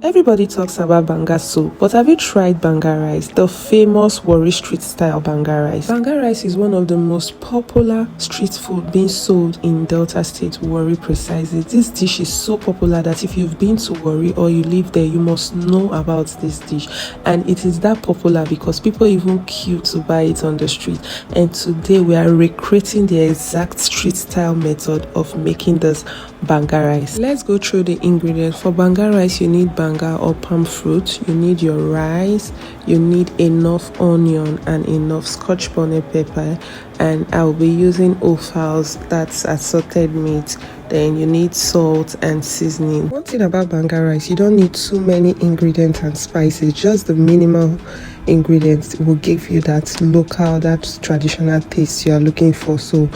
Everybody talks about banga soup, but have you tried banga rice, the famous Warri street style banga rice? Banga rice is one of the most popular street food being sold in Delta State, Warri precisely. This dish is so popular that if you've been to Warri or you live there, you must know about this dish. And it is that popular because people even queue to buy it on the street. And today we are recreating the exact street style method of making this banga rice. Let's go through the ingredients. For banga rice, you need banga or palm fruit, you need your rice, you need enough onion and enough scotch bonnet pepper, and I'll be using offals, that's assorted meat. Then you need salt and seasoning. One thing about banga rice, you don't need too many ingredients and spices, just the minimal ingredients will give you that local, that traditional taste you are looking for. So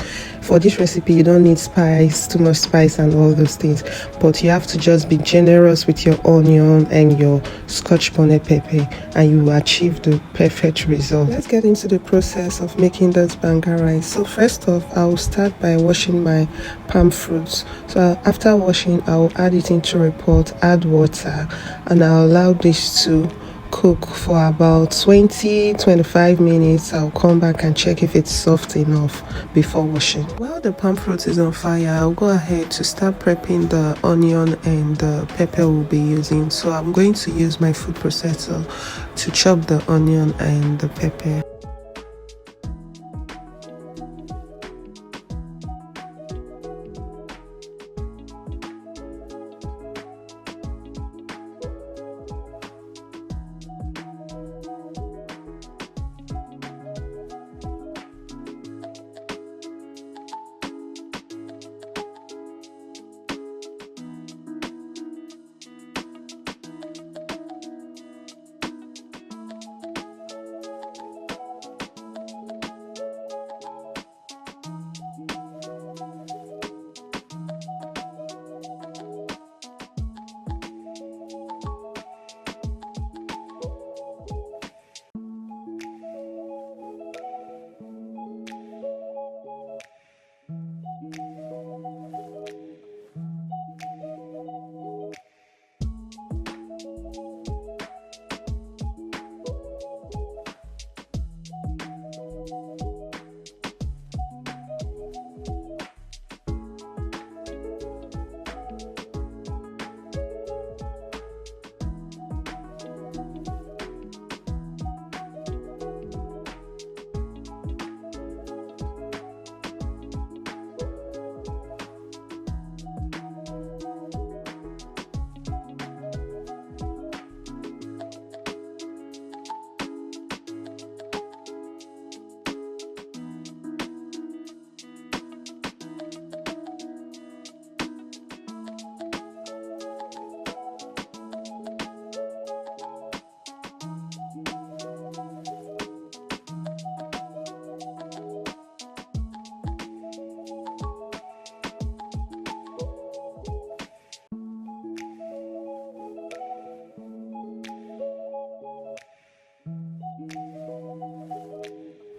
for this recipe, you don't need spice, too much spice and all those things, but you have to just be generous with your onion and your scotch bonnet pepper and you will achieve the perfect result. Let's get into the process of making this banga rice. So first off, I will start by washing my palm fruits. So after washing, I will add it into a pot, add water, and I'll allow this to cook for about 20-25 minutes. I'll come back and check if it's soft enough before washing. While the palm fruit is on fire, I'll go ahead to start prepping the onion and the pepper we'll be using. So I'm going to use my food processor to chop the onion and the pepper.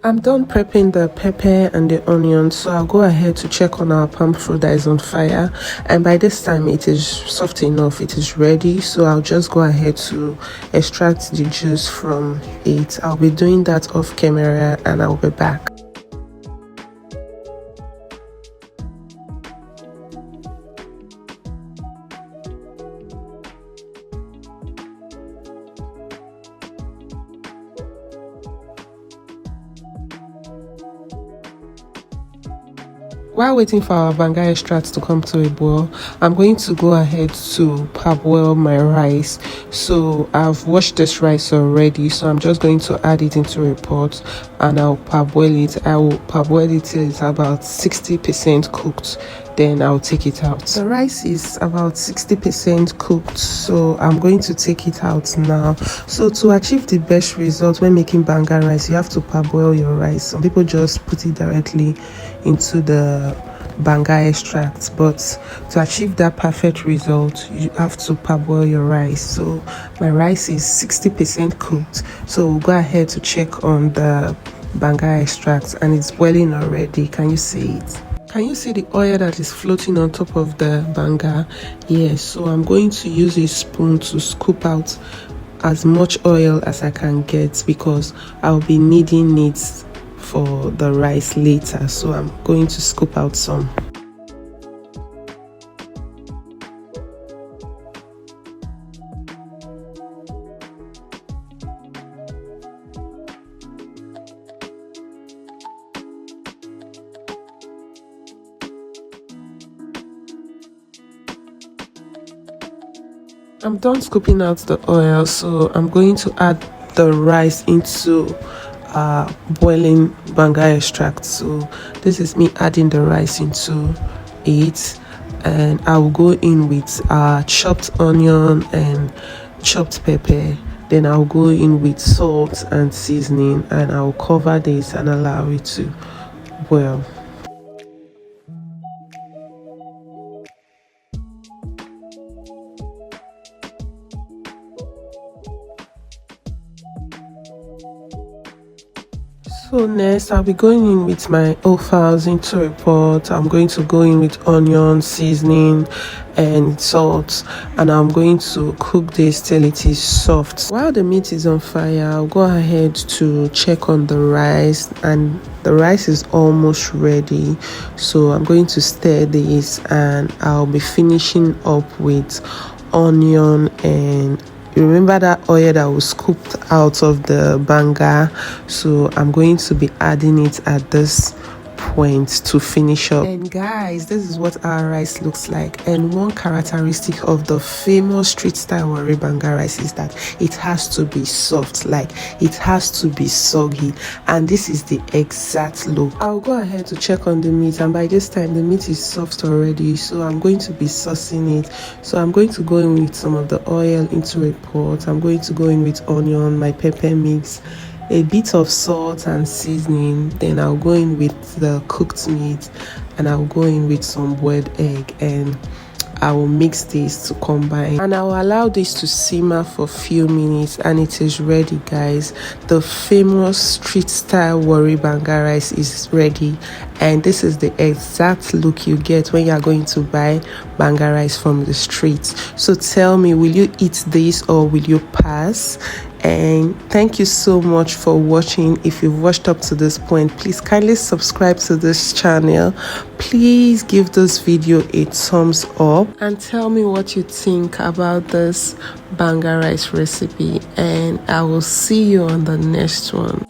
I'm done prepping the pepper and the onion, so I'll go ahead to check on our palm fruit that is on fire, and by this time it is soft enough, it is ready. So I'll just go ahead to extract the juice from it. I'll be doing that off camera and I'll be back. While waiting for our banga extract to come to a boil, I'm going to go ahead to parboil my rice. So I've washed this rice already, so I'm just going to add it into a pot and I'll parboil it. I will parboil it till it's about 60% cooked. Then I'll take it out. The rice is about 60% cooked, so I'm going to take it out now. So to achieve the best result when making banga rice, you have to parboil your rice. Some people just put it directly into the banga extract, but to achieve that perfect result, you have to parboil your rice. So my rice is 60% cooked, so we'll go ahead to check on the banga extract, and it's boiling already. Can you see it? Can you see the oil that is floating on top of the banga? Yes, so I'm going to use a spoon to scoop out as much oil as I can get because I'll be needing it for the rice later. So I'm going to scoop out some. I'm done scooping out the oil, so I'm going to add the rice into boiling banga extract. So this is me adding the rice into it, and I will go in with chopped onion and chopped pepper. Then I'll go in with salt and seasoning, and I'll cover this and allow it to boil. So next I'll be going in with my offals into a pot. I'm going to go in with onion, seasoning and salt, and I'm going to cook this till it is soft. While the meat is on fire, I'll go ahead to check on the rice, and the rice is almost ready. So I'm going to stir this, and I'll be finishing up with onion. And remember that oil that was scooped out of the banga, so I'm going to be adding it at this point to finish up. And guys, this is what our rice looks like. And one characteristic of the famous street style Warri Banga rice is that it has to be soft, like it has to be soggy, and this is the exact look. I'll go ahead to check on the meat, and by this time the meat is soft already, so I'm going to be saucing it. So I'm going to go in with some of the oil into a pot. I'm going to go in with onion, my pepper mix, a bit of salt and seasoning. Then I'll go in with the cooked meat, and I'll go in with some boiled egg, and I will mix this to combine, and I'll allow this to simmer for a few minutes, and it is ready, guys. The famous street style Warri Banga rice is ready, and this is the exact look you get when you are going to buy banga rice from the street. So tell me, will you eat this or will you pass? And thank you so much for watching. If you've watched up to this point, please kindly subscribe to this channel. Please give this video a thumbs up and tell me what you think about this banga rice recipe, and I will see you on the next one.